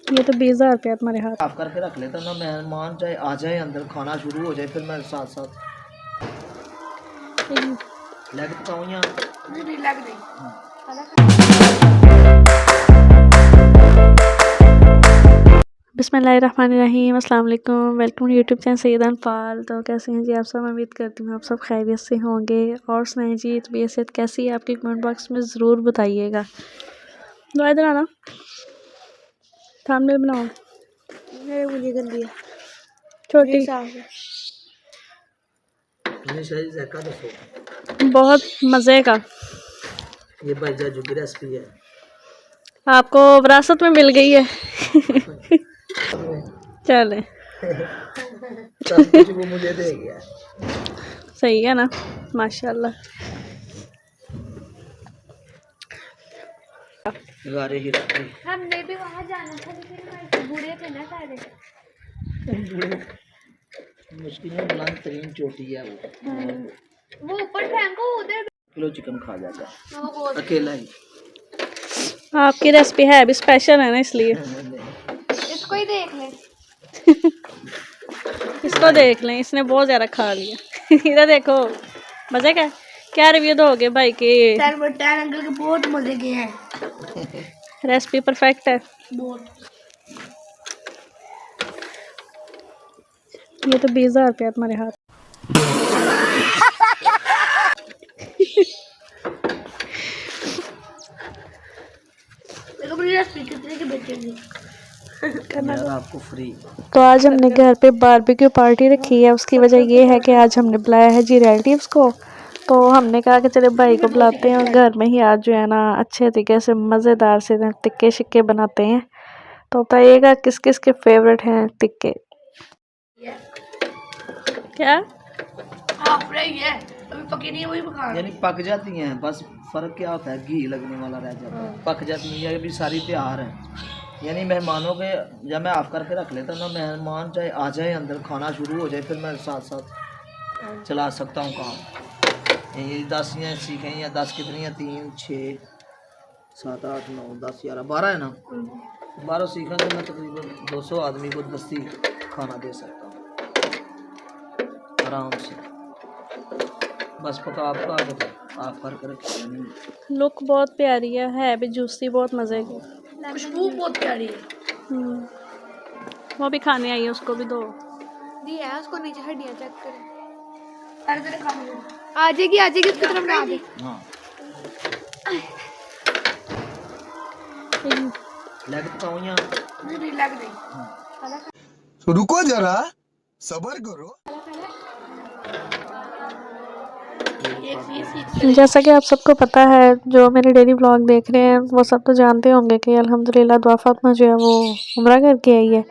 ये तो 20,000 रुपया तुम्हारे हाथ। साफ करके रख लेता ना, मेहमान चाहे आ जाए अंदर खाना शुरू हो जाए, फिर मैं साथ साथ लेग पकाऊँ या नहीं लग नहीं। बिस्मिल्लाहिर्रहमानिर्रहीम, अस्सलाम वालेकुम। Welcome YouTube channel Syeda Anfal. तो कैसे हैं जी आप सब? उम्मीद करती हूँ आप सब खैरियत से होंगे। और सुनाएं जी, तबीयत सेहत कैसी है आपकी? कमेंट बॉक्स में ज़रूर बताइएगा। दवाई दिलाना, थंबनेल बनाओ। मुझे गंदी है छोटी, बहुत मज़े का। ये भाईजा जो की रेसिपी है आपको विरासत में मिल गई है। चले सब कुछ वो मुझे दे गया। सही है ना, माशाल्लाह। हमने भी वहाँ जाना था लेकिन बूढ़े थे ना सारे। मुश्किल में बुलंद तरीन चोटी है वो ऊपर फेंको, उधर किलो चिकन खा जाता है अकेला ही। आपकी रेसिपी है भी स्पेशल है ना, इसलिए इसको ही देख ले। इसको देख लें, इसने बहुत ज़्यादा खा लिया। इधर देखो, मज़े का। क्या रिव्यू दोगे भाई के? 10 अंकल के बहुत मजे के हैं। रेसिपी परफेक्ट है बहुत। ये तो 20,000 रुपया तुम्हारे हाथ। आपको फ्री। तो आज हमने घर पे बारबेक्यू पार्टी रखी है। उसकी वजह ये है कि आज हमने बुलाया है जी रिलेटिव्स को। तो हमने कहा कि चले भाई को बुलाते हैं और घर में ही आज जो है ना अच्छे तरीके से मज़ेदार से टिक्के शिक्के बनाते हैं। तो बताइएगा किस किस के फेवरेट हैं टिक्के। क्या अभी पकी नहीं, वही पका यानी पक जाती हैं, बस फर्क क्या होता है, घी लगने वाला रह जाता है। पक जाती हैं, ये भी सारी तैयार हैं। यानी मेहमानों के जब मैं ऑफ करके रख लेता ना, मेहमान चाहे आ जाए अंदर खाना शुरू हो जाए, फिर मैं साथ साथ चला सकता हूँ काम। ये 10 या सीखें या 10 कितनी या 3 6 7 8 9 10 11 12 है ना, 12 सीखें तो मैं तकरीबन 200 आदमी को दस्ती खाना दे सकता हूँ आराम से। बस पका आपका आप करके रखें। लुक बहुत प्यारी है भी जूसी, बहुत मज़े की। खुशबू बहुत प्यारी है। वो भी खाने आई है, उसको भी दो। दिया है उसको, नीचे हड्डियां चेक करें। आ जाएगी उसकी तरफ ना दे। हाँ लेग पकाऊँ या नहीं लग नहीं। तो रुको जरा, सब्र करो। जैसा कि आप सबको पता है, जो मेरे डेली व्लॉग देख रहे हैं वो सब तो जानते होंगे कि अल्हम्दुलिल्लाह दुआ फातिमा जो है वो उम्रा करके आई है।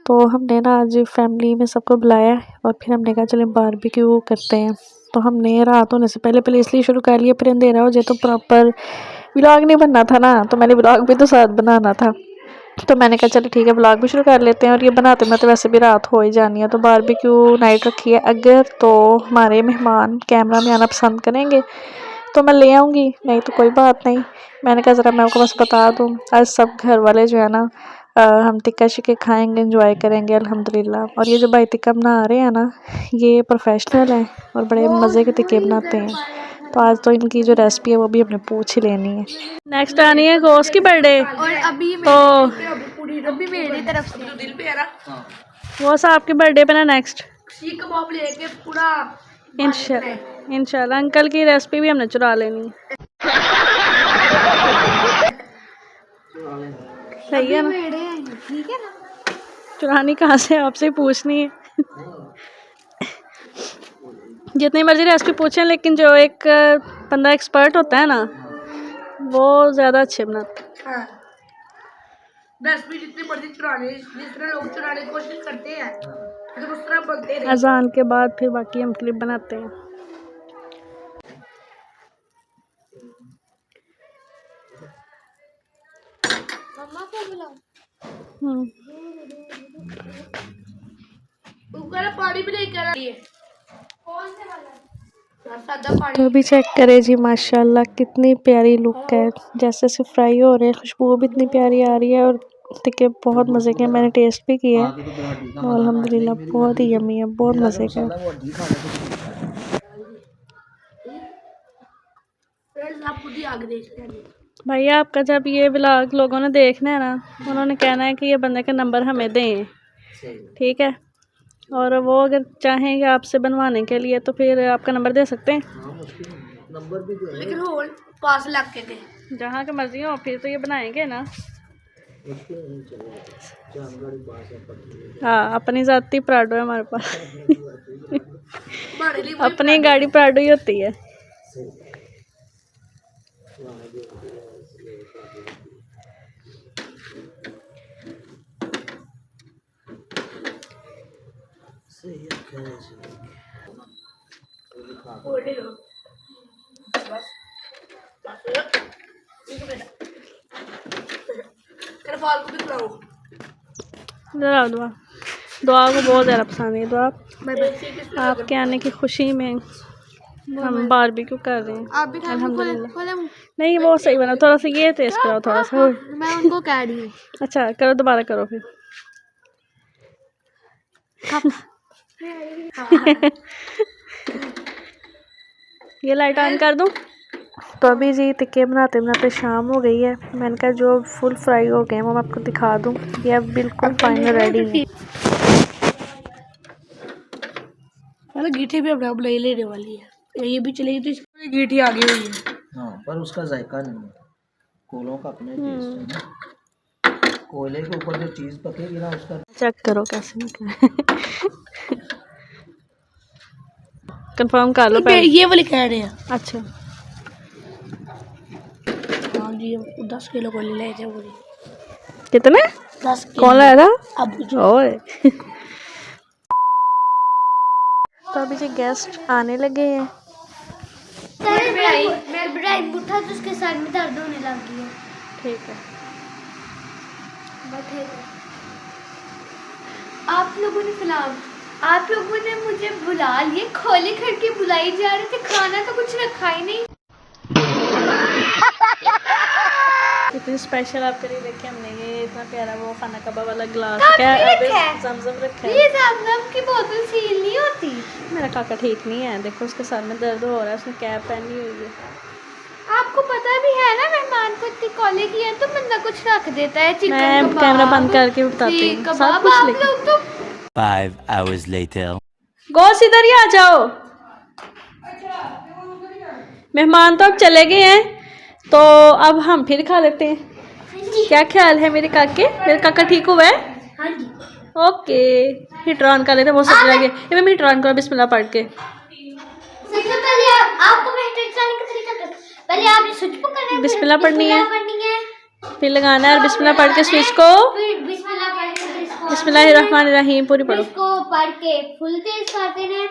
तो हमने ना आज फैमिली में सबको बुलाया और फिर हमने कहा चलें बारबेक्यू करते हैं। तो हमने रात होने से पहले इसलिए शुरू कर लिया, फिर अंधेरा हो जाए तो प्रॉपर व्लॉग नहीं बनना था ना, तो मैंने व्लॉग भी तो साथ बनाना था। तो मैंने कहा चलो ठीक है व्लॉग भी शुरू कर लेते हैं। और ये बनाते में तो वैसे भी रात हो ही जानी है। तो बारबेक्यू नाइट रखी है। अगर तो हमारे मेहमान कैमरा में आना पसंद करेंगे तो मैं ले आऊँगी, नहीं तो कोई बात नहीं। मैंने कहा ज़रा मैं आपको बस बता दूँ, आज सब घर वाले जो है ना हम टिक्का शिक्के खाएंगे, एंजॉय करेंगे अल्हम्दुलिल्लाह। और ये जो भाई टिक्का बना रहे हैं ना, ये प्रोफेशनल हैं और बड़े मज़े के टिक्के बनाते हैं। तो आज तो इनकी जो रेसिपी है वो भी हमने पूछ ही लेनी है। नेक्स्ट आनी है गोश्त की बर्थडे, और अभी तो अभी मेरी तरफ से जो दिल पे है ना, वो साहब के बर्थडे पे ना नेक्स्ट सीख कबाब लेके पूरा इंशाल्लाह अंकल की रेसिपी भी हमने चुरा लेनी है। सही है ना, ठीक है ना। चुरानी कहाँ से, आपसे पूछनी है। जितनी मर्जी रेसिपी पूछें, लेकिन जो एक बंदा एक्सपर्ट होता है ना वो ज़्यादा अच्छे बनाता है। रेसिपी जितनी मर्जी चुराने, जिस तरह लोग चुराने की कोशिश करते हैं लेकिन उस तरह बनते नहीं। अजान के बाद फिर बाकी हम क्लिप बनाते हैं। मम्मा को बुलाओ। ऊपर पानी भी लेकर आई है। कौन से वाला? सादा पानी। तो अभी चेक करें जी, माशाल्लाह कितनी प्यारी लुक है। जैसे जैसे फ्राई हो रहे हैं खुशबू भी इतनी प्यारी आ रही है और टिक्के बहुत मज़े के, मैंने टेस्ट भी किया आगे तो बड़ा टीका तो अल्हम्दुलिल्लाह बहुत ही यम्मी है, बहुत मज़े का है। वो हड्डी खाने को फ्रेंड्स आप खुद ही आगे देख रहे हैं। भैया आपका जब ये व्लॉग लोगों ने देखना है ना, उन्होंने कहना है कि ये बंदे का नंबर हमें दें, ठीक है, और वो अगर चाहें कि आपसे बनवाने के लिए तो फिर आपका नंबर दे सकते हैं। नंबर भी दे लेकिन होल पास लग के गए जहाँ के मर्जी हो फिर तो ये बनाएंगे ना। हाँ अपनी ज़ाती प्राडो है हमारे पास। हमारे लिए अपनी गाड़ी प्राडो ही होती है। बोले लो बस करफाल को भी खिलाओ। ज़रा दुआ दुआ को बहुत ज़्यादा पसंद है। दुआ बाय बाय। आपके आने की खुशी में हम बारबेक्यू कर रहे हैं। आप भी खा अल्हम्दुलिल्लाह। नहीं वो सही बना, थोड़ा सा ये टेस्ट कराओ थोड़ा सा। मैं उनको कह रही हूँ। अच्छा करो, दोबारा करो फिर। ये लाइट ऑन कर दूँ। तो अभी जी टिक्के बनाते बनाते शाम हो गई है। मैंने कहा जो फुल फ्राई हो गए हैं वो मैं आपको दिखा दूँ। ये अब बिल्कुल फाइनल रेडी है। मतलब गीठी भी अपने आप ले लेने वाली है, ये भी चलेगी तो इसकी गीठी आगे हुई है। हाँ पर उसका जायका नहीं है, कोलों का अपने टेस्ट है ना। कोयले के ऊपर जो चीज़ पकेगी ना उसका चेक करो कैसे निकला। कंफर्म कर लो पहले। ये वाली कह रहे हैं। अच्छा हाँ जी 10 किलो को ले लेते हैं। कितने 10 किलो कौन लाया था? अब ओए। तो अभी जी गेस्ट आने लगे हैं। मैं बुढ़ा तो उसके साथ में दर्द होने लग गया। ठीक है आप लोगों ने मुझे बुला लिए, खोले खड़के बुलाई जा रहे थे, खाना तो कुछ रखा ही नहीं। इतनी स्पेशल आपके लिए लेके हमने ये इतना प्यारा वो खाना कबाब वाला गिलास कब क्या रखा है? जमजम रखा है। ये जमजम की बोतल सील नहीं होती। मेरा काका ठीक नहीं है, देखो उसके सर में दर्द हो रहा है, उसने कैप पहनी हुई है। आपको पता भी है ना मेहमान को इतनी कॉले की है तो बंदा कुछ रख देता है। चिकन मैं कबाब, कैमरा बंद करके बताती सीख हूँ सब कबाब, कुछ आप लेके। लोग तो 5 hours later. गौस इधर ही आ जाओ। मेहमान तो अब चले गए हैं तो अब हम फिर खा लेते हैं। क्या ख्याल है मेरे काके? मेरे काका ठीक हुआ है? हाँ जी। ओके हीटर ऑन कर लेते हैं, वो सब लगे। ये मैं हीटर ऑन करो बिस्मिल्लाह पढ़ के। सबसे पहले आपको मैं हीटर चलाने का तरीका बता। पहले आपने स्विच पकड़ना है, बिस्मिल्लाह पढ़नी है, है, फिर लगाना है और बिस्मिल्लाह पढ़ के स्विच को। फिर बिस्मिल्लाह पढ़ के फिर इसको बिस्मिल्लाहिर्रहमानिर्रहीम पूरी पढ़ो। इसको पढ़ के फुल तेज करते हैं।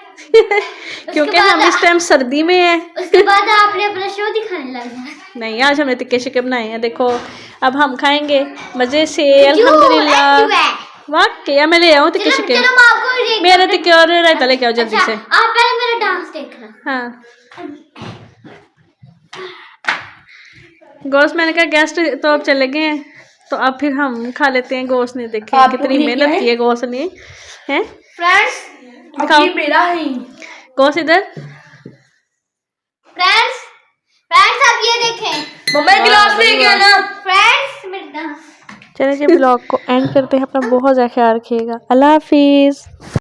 क्योंकि हम इस टाइम सर्दी में हैं। उसके बाद आपने अपना शो दिखाने लग जाना। नहीं आज हमने टिक्के शिक्के बनाए हैं, देखो अब हम खाएंगे मजे से अल्हम्दुलिल्लाह। वाकई मैं ले आऊँ टिक्के शिक्के? चलो मैं आपको एक मेरे टिक्के और रायता लेके आओ जल्दी से। आप पहले मेरा डांस देखना। हाँ गोश्त, मैंने कहा गेस्ट तो अब चले गए हैं तो अब फिर हम खा लेते हैं। गोश्त नहीं देखे आपको कितनी भी मेहनत क्या की है गोश्त ने हैं। फ्रेंड्स दिखाओ ये मेरा है। गोश्त इधर। फ्रेंड्स आप ये देखें। मम्मा गिलास ले गया ना। फ्रेंड्स मेरा डांस। चलिए जी ब्लॉग को एंड करते हैं। अपना बहुत ज़्यादा ख्याल रखिएगा। अल्लाह हाफिज़।